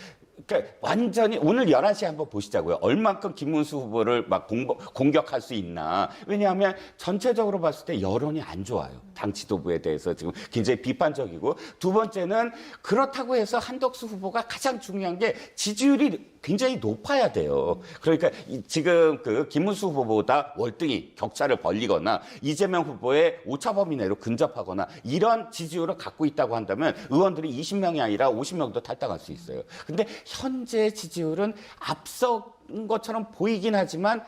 그러니까 완전히 오늘 11시에 한번 보시자고요. 얼만큼 김문수 후보를 막 공격할 수 있나. 왜냐하면 전체적으로 봤을 때 여론이 안 좋아요. 당 지도부에 대해서 지금 굉장히 비판적이고 두 번째는 그렇다고 해서 한덕수 후보가 가장 중요한 게 지지율이 굉장히 높아야 돼요. 그러니까 지금 그 김문수 후보보다 월등히 격차를 벌리거나 이재명 후보의 오차범위 내로 근접하거나 이런 지지율을 갖고 있다고 한다면 의원들이 20명이 아니라 50명도 탈당할 수 있어요. 근데 현재 지지율은 앞선 것처럼 보이긴 하지만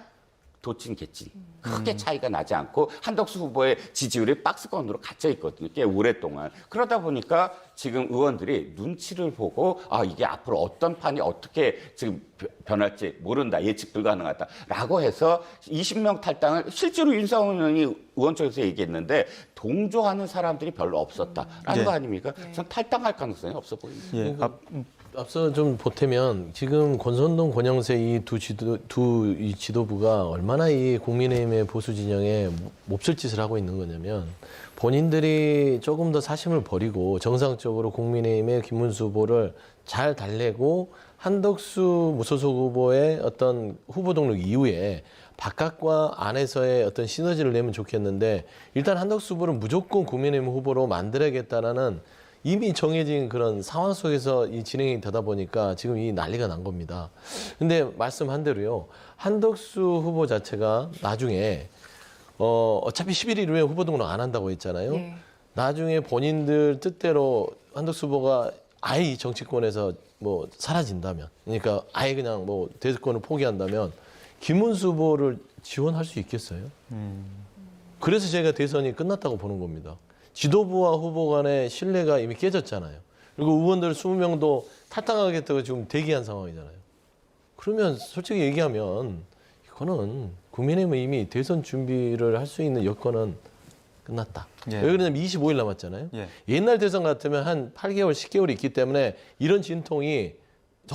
도찐개찐 크게 차이가 나지 않고 한덕수 후보의 지지율이 박스권으로 갇혀 있거든요. 꽤 오랫동안. 그러다 보니까 지금 의원들이 눈치를 보고 이게 앞으로 어떤 판이 어떻게 지금 변할지 모른다. 예측 불가능하다라고 해서 20명 탈당을 실제로 윤상현 의원이 의원 쪽에서 얘기했는데 동조하는 사람들이 별로 없었다라는 거 아닙니까? 전 탈당할 가능성이 없어 보입니다. 예. 앞서 좀 보태면 지금 권선동, 권영세 이 두 지도부가 얼마나 이 국민의힘의 보수 진영에 몹쓸 짓을 하고 있는 거냐면 본인들이 조금 더 사심을 버리고 정상적으로 국민의힘의 김문수 후보를 잘 달래고 한덕수 무소속 후보의 어떤 후보 등록 이후에 바깥과 안에서의 어떤 시너지를 내면 좋겠는데 일단 한덕수 후보를 무조건 국민의힘 후보로 만들어야겠다라는 이미 정해진 그런 상황 속에서 이 진행이 되다 보니까 지금 이 난리가 난 겁니다. 근데 말씀한 대로요. 한덕수 후보 자체가 나중에 어차피 11일 이후에 후보 등록 안 한다고 했잖아요. 네. 나중에 본인들 뜻대로 한덕수 후보가 아예 이 정치권에서 뭐 사라진다면, 그러니까 아예 그냥 뭐 대권을 포기한다면 김문수 후보를 지원할 수 있겠어요? 그래서 제가 대선이 끝났다고 보는 겁니다. 지도부와 후보 간의 신뢰가 이미 깨졌잖아요. 그리고 의원들 20명도 탈당하겠다고 지금 대기한 상황이잖아요. 그러면 솔직히 얘기하면 이거는 국민의힘은 이미 대선 준비를 할 수 있는 여건은 끝났다. 예. 왜 그러냐면 25일 남았잖아요. 예. 옛날 대선 같으면 한 8개월, 10개월이 있기 때문에 이런 진통이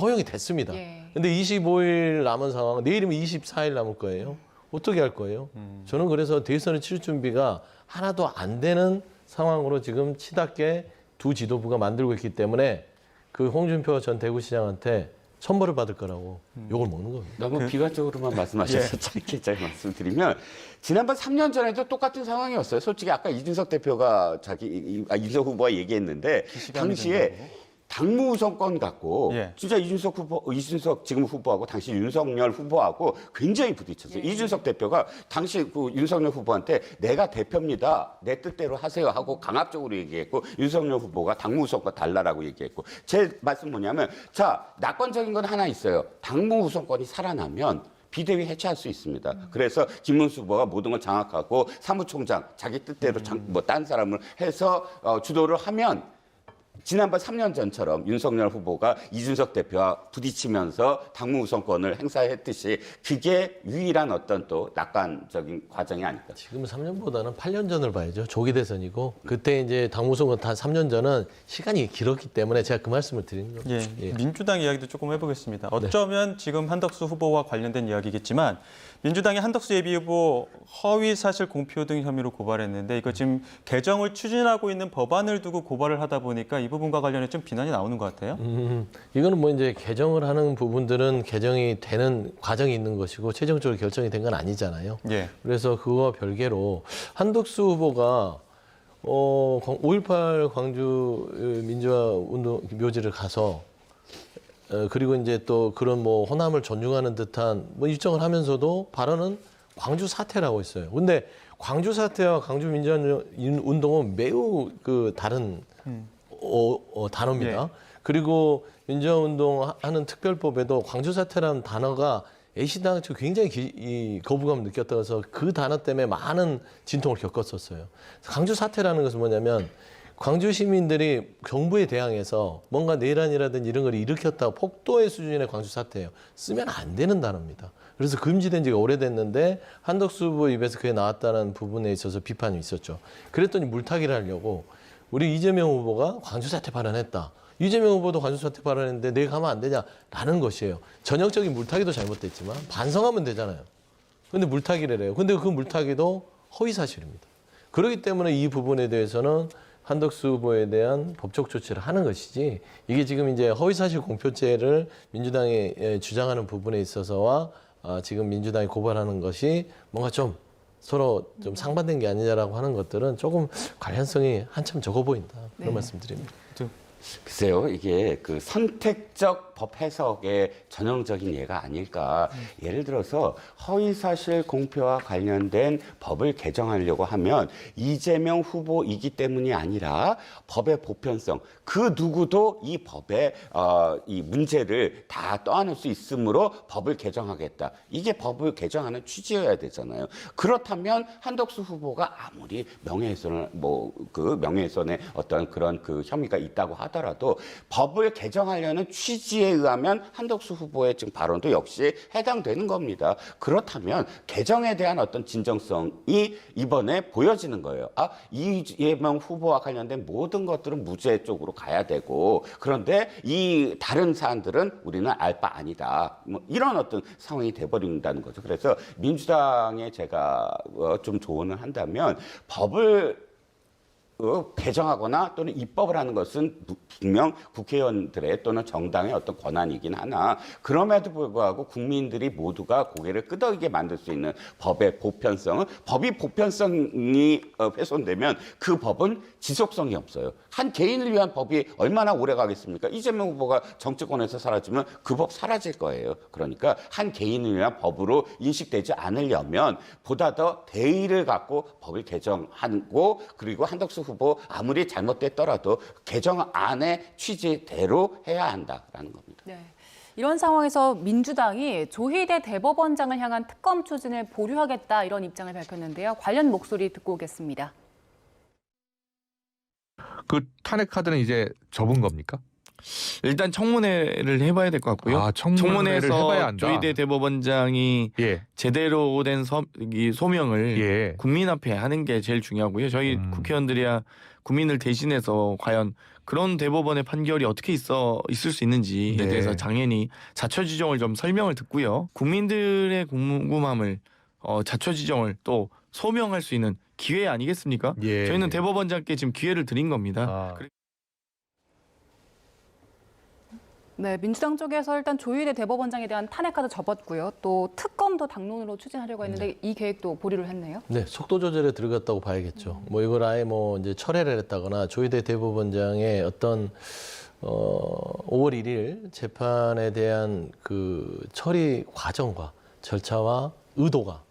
허용이 됐습니다. 근데 25일 남은 상황, 내일이면 24일 남을 거예요. 어떻게 할 거예요? 저는 그래서 대선을 치를 준비가 하나도 안 되는 상황으로 지금 치닫게 두 지도부가 만들고 있기 때문에 그 홍준표 전 대구시장한테 천벌을 받을 거라고 욕을 먹는 겁니다. 너무 비관적으로만 말씀하셔서 짧게 말씀드리면 지난번 3년 전에도 똑같은 상황이었어요. 솔직히 아까 이준석 대표가 이준석 후보가 얘기했는데 당시에 당무 우선권 갖고 진짜 이준석 지금 후보하고 당시 윤석열 후보하고 굉장히 부딪혔어요. 이준석 대표가 당시 그 윤석열 후보한테 내가 대표입니다. 내 뜻대로 하세요 하고 강압적으로 얘기했고 윤석열 후보가 당무 우선권 달라라고 얘기했고 제 말씀 뭐냐면 자, 낙관적인 건 하나 있어요. 당무 우선권이 살아나면 비대위 해체할 수 있습니다. 그래서 김문수 후보가 모든 걸 장악하고 사무총장 자기 뜻대로 딴 사람을 해서 주도를 하면 지난번 3년 전처럼 윤석열 후보가 이준석 대표와 부딪히면서 당무 우선권을 행사했듯이 그게 유일한 어떤 또 낙관적인 과정이 아닐까. 지금 3년보다는 8년 전을 봐야죠. 조기 대선이고 그때 이제 당무선거 다 3년 전은 시간이 길었기 때문에 제가 그 말씀을 드리는 겁니다. 예, 예. 민주당 이야기도 조금 해보겠습니다. 어쩌면 지금 한덕수 후보와 관련된 이야기겠지만 민주당이 한덕수 예비후보 허위사실 공표 등 혐의로 고발했는데 이거 지금 개정을 추진하고 있는 법안을 두고 고발을 하다 보니까 이 부분과 관련해 좀 비난이 나오는 것 같아요. 이거는 뭐 이제 개정을 하는 부분들은 개정이 되는 과정이 있는 것이고 최종적으로 결정이 된 건 아니잖아요. 예. 그래서 그거와 별개로 한덕수 후보가 5.18 광주 민주화 운동 묘지를 가서 그리고 이제 또 그런 뭐 호남을 존중하는 듯한 뭐 일정을 하면서도 발언은 광주 사태라고 했어요. 근데 광주 사태와 광주 민주화 운동은 매우 그 다른 단어입니다. 예. 그리고 민주화 운동하는 특별법에도 광주 사태라는 단어가 애시당 굉장히 거부감을 느꼈다고 해서 그 단어 때문에 많은 진통을 겪었었어요. 광주 사태라는 것은 뭐냐면 광주 시민들이 정부에 대항해서 뭔가 내란이라든지 이런 걸 일으켰다고 폭도의 수준의 광주 사태예요. 쓰면 안 되는 단어입니다. 그래서 금지된 지가 오래됐는데 한덕수 후보 입에서 그게 나왔다는 부분에 있어서 비판이 있었죠. 그랬더니 물타기를 하려고 우리 이재명 후보가 광주 사태 발언했다. 이재명 후보도 광주 사태 발언했는데 내가 가면 안 되냐라는 것이에요. 전형적인 물타기도 잘못됐지만 반성하면 되잖아요. 근데 물타기를 해요. 근데 그 물타기도 허위 사실입니다. 그렇기 때문에 이 부분에 대해서는 한덕수 후보에 대한 법적 조치를 하는 것이지 이게 지금 이제 허위사실 공표죄를 민주당이 주장하는 부분에 있어서와 지금 민주당이 고발하는 것이 뭔가 좀 서로 좀 상반된 게 아니냐라고 하는 것들은 조금 관련성이 한참 적어 보인다. 그런 말씀드립니다. 글쎄요, 이게 그 선택적 법 해석의 전형적인 예가 아닐까. 예를 들어서 허위사실 공표와 관련된 법을 개정하려고 하면 이재명 후보이기 때문이 아니라 법의 보편성, 그 누구도 이 법의 이 문제를 다 떠안을 수 있으므로 법을 개정하겠다. 이게 법을 개정하는 취지여야 되잖아요. 그렇다면 한덕수 후보가 아무리 명예훼손을 그 명예훼손의 어떤 그런 그 혐의가 있다고 하더라도 법을 개정하려는 취지에 의하면 한덕수 후보의 지금 발언도 역시 해당되는 겁니다. 그렇다면 개정에 대한 어떤 진정성이 이번에 보여지는 거예요. 이재명 후보와 관련된 모든 것들은 무죄 쪽으로 가야 되고 그런데 이 다른 사안들은 우리는 알 바 아니다. 뭐 이런 어떤 상황이 돼버린다는 거죠. 그래서 민주당에 제가 좀 조언을 한다면 법을 개정하거나 또는 입법을 하는 것은 분명 국회의원들의 또는 정당의 어떤 권한이긴 하나 그럼에도 불구하고 국민들이 모두가 고개를 끄덕이게 만들 수 있는 법의 보편성은 법이 보편성이 훼손되면 그 법은 지속성이 없어요. 한 개인을 위한 법이 얼마나 오래 가겠습니까? 이재명 후보가 정치권에서 사라지면 그 법 사라질 거예요. 그러니까 한 개인을 위한 법으로 인식되지 않으려면 보다 더 대의를 갖고 법을 개정하고 그리고 한덕수 후보 아무리 잘못됐더라도 개정안의 취지대로 해야 한다라는 겁니다. 네. 이런 상황에서 민주당이 조희대 대법원장을 향한 특검 추진을 보류하겠다 이런 입장을 밝혔는데요. 관련 목소리 듣고 오겠습니다. 그 탄핵 카드는 이제 접은 겁니까? 일단 청문회를 해봐야 될 것 같고요. 청문회를 해봐야 한다. 조희대 대법원장이 제대로 된 소명을 국민 앞에 하는 게 제일 중요하고요. 저희 국회의원들이야 국민을 대신해서 과연 그런 대법원의 판결이 어떻게 있을 수 있는지에 대해서 당연히 자초지종을 좀 설명을 듣고요. 국민들의 궁금함을 자초지종을 또 소명할 수 있는 기회 아니겠습니까? 저희는 대법원장께 지금 기회를 드린 겁니다. 네, 민주당 쪽에서 일단 조희대 대법원장에 대한 탄핵카드 접었고요. 또 특검도 당론으로 추진하려고 했는데 이 계획도 보류를 했네요. 네, 속도 조절에 들어갔다고 봐야겠죠. 뭐 이걸 아예 이제 철회를 했다거나 조희대 대법원장의 어떤 5월 1일 재판에 대한 그 처리 과정과 절차와 의도가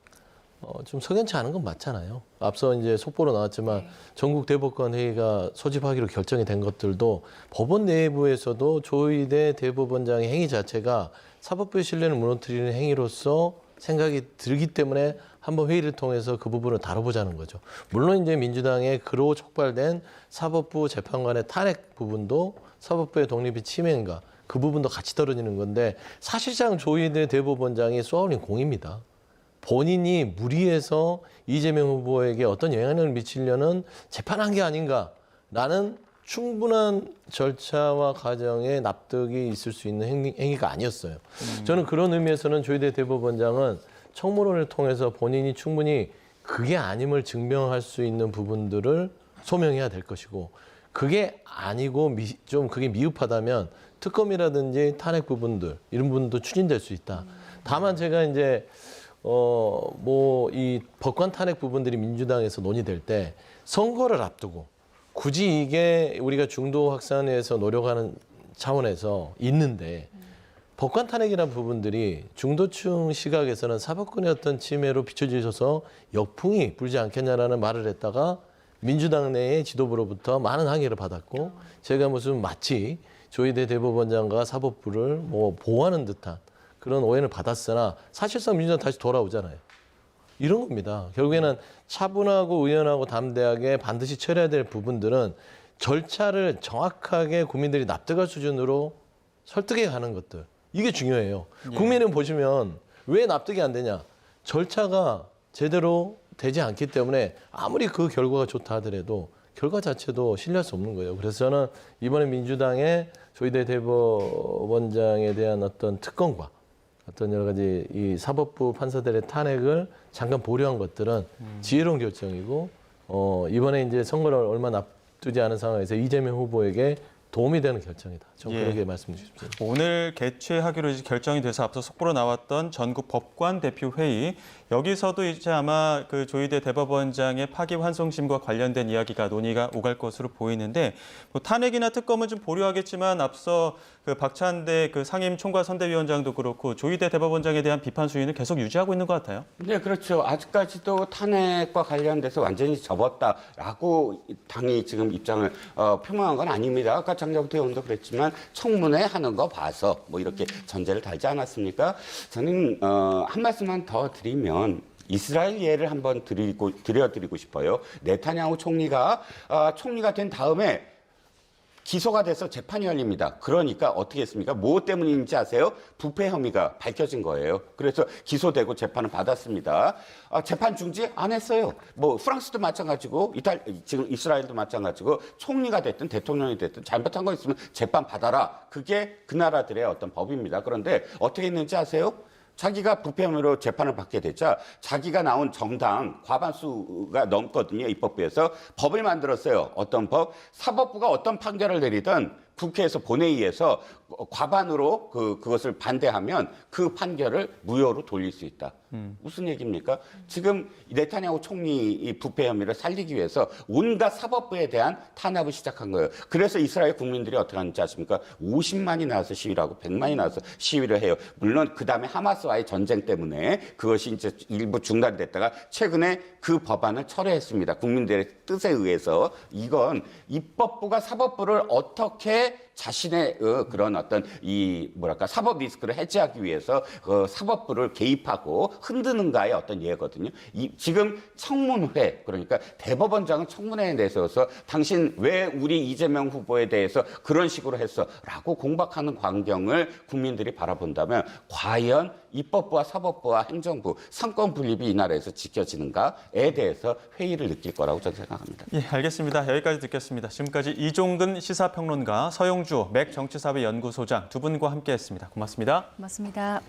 좀 석연치 않은 건 맞잖아요. 앞서 이제 속보로 나왔지만 전국 대법관 회의가 소집하기로 결정이 된 것들도 법원 내부에서도 조희대 대법원장의 행위 자체가 사법부의 신뢰를 무너뜨리는 행위로서 생각이 들기 때문에 한번 회의를 통해서 그 부분을 다뤄보자는 거죠. 물론 이제 민주당의 그로 촉발된 사법부 재판관의 탄핵 부분도 사법부의 독립이 침해인가 그 부분도 같이 떨어지는 건데 사실상 조희대 대법원장이 쏘아올린 공입니다. 본인이 무리해서 이재명 후보에게 어떤 영향력을 미치려는 재판한 게 아닌가라는 충분한 절차와 과정에 납득이 있을 수 있는 행위가 아니었어요. 저는 그런 의미에서는 조희대 대법원장은 청문회를 통해서 본인이 충분히 그게 아님을 증명할 수 있는 부분들을 소명해야 될 것이고 그게 아니고 좀 그게 미흡하다면 특검이라든지 탄핵 부분들 이런 부분도 추진될 수 있다. 다만 제가 이제 이 법관 탄핵 부분들이 민주당에서 논의될 때 선거를 앞두고 굳이 이게 우리가 중도 확산에 위해서 노력하는 차원에서 있는데 법관 탄핵이라는 부분들이 중도층 시각에서는 사법권의 어떤 침해로 비춰지셔서 역풍이 불지 않겠냐라는 말을 했다가 민주당 내의 지도부로부터 많은 항의를 받았고 제가 무슨 마치 조희대 대법원장과 사법부를 보호하는 듯한 그런 오해를 받았으나 사실상 민주당 다시 돌아오잖아요. 이런 겁니다. 결국에는 차분하고 의연하고 담대하게 반드시 처리해야 될 부분들은 절차를 정확하게 국민들이 납득할 수준으로 설득해 가는 것들. 이게 중요해요. 국민은 보시면 왜 납득이 안 되냐. 절차가 제대로 되지 않기 때문에 아무리 그 결과가 좋다 하더라도 결과 자체도 신뢰할 수 없는 거예요. 그래서 저는 이번에 민주당의 조희대 대법원장에 대한 어떤 특검과 어떤 여러 가지 이 사법부 판사들의 탄핵을 잠깐 보류한 것들은 지혜로운 결정이고 이번에 이제 선거를 얼마 앞두지 않은 상황에서 이재명 후보에게 도움이 되는 결정이다. 저는 그렇게 말씀드리고 싶습니다. 오늘 개최하기로 이제 결정이 돼서 앞서 속보로 나왔던 전국 법관 대표 회의 여기서도 이제 아마 그 조희대 대법원장의 파기환송심과 관련된 이야기가 논의가 오갈 것으로 보이는데 뭐 탄핵이나 특검은 좀 보류하겠지만 앞서 그 박찬대 그 상임 총괄선대위원장도 그렇고 조희대 대법원장에 대한 비판 수위는 계속 유지하고 있는 것 같아요. 네, 그렇죠. 아직까지도 탄핵과 관련돼서 완전히 접었다라고 당이 지금 입장을 표명한 건 아닙니다. 아까 장자부터 의원도 그랬지만 청문회 하는 거 봐서 뭐 이렇게 전제를 달지 않았습니까? 저는 한 말씀만 더 드리면 이스라엘 예를 한번 드려드리고 싶어요. 네타냐후 총리가 된 다음에 기소가 돼서 재판이 열립니다. 그러니까 어떻게 했습니까? 뭐 때문인지 아세요? 부패 혐의가 밝혀진 거예요. 그래서 기소되고 재판을 받았습니다. 재판 중지 안 했어요. 뭐 프랑스도 마찬가지고 지금 이스라엘도 마찬가지고 총리가 됐든 대통령이 됐든 잘못한 거 있으면 재판 받아라. 그게 그 나라들의 어떤 법입니다. 그런데 어떻게 했는지 아세요? 자기가 부패 혐의로 재판을 받게 되자 자기가 나온 정당 과반수가 넘거든요. 입법부에서 법을 만들었어요. 어떤 법? 사법부가 어떤 판결을 내리든 국회에서 본회의에서 과반으로 그것을 반대하면 그 판결을 무효로 돌릴 수 있다. 무슨 얘기입니까? 지금 네타냐후 총리 이 부패 혐의를 살리기 위해서 온갖 사법부에 대한 탄압을 시작한 거예요. 그래서 이스라엘 국민들이 어떻게 하는지 아십니까? 50만이 나와서 시위를 하고 100만이 나와서 시위를 해요. 물론 그 다음에 하마스와의 전쟁 때문에 그것이 이제 일부 중단됐다가 최근에 그 법안을 철회했습니다. 국민들의 뜻에 의해서. 이건 입법부가 사법부를 어떻게 자신의 그런 어떤 사법 리스크를 해지하기 위해서 사법부를 개입하고 흔드는가의 어떤 예거든요. 지금 청문회, 그러니까 대법원장은 청문회에 내세워서 당신 왜 우리 이재명 후보에 대해서 그런 식으로 했어? 라고 공박하는 광경을 국민들이 바라본다면 과연 입법부와 사법부와 행정부, 상권 분립이 이 나라에서 지켜지는가에 대해서 회의를 느낄 거라고 저는 생각합니다. 예, 알겠습니다. 여기까지 듣겠습니다. 지금까지 이종근 시사평론가, 서영주 맥정치사회연구소장 두 분과 함께했습니다. 고맙습니다. 고맙습니다.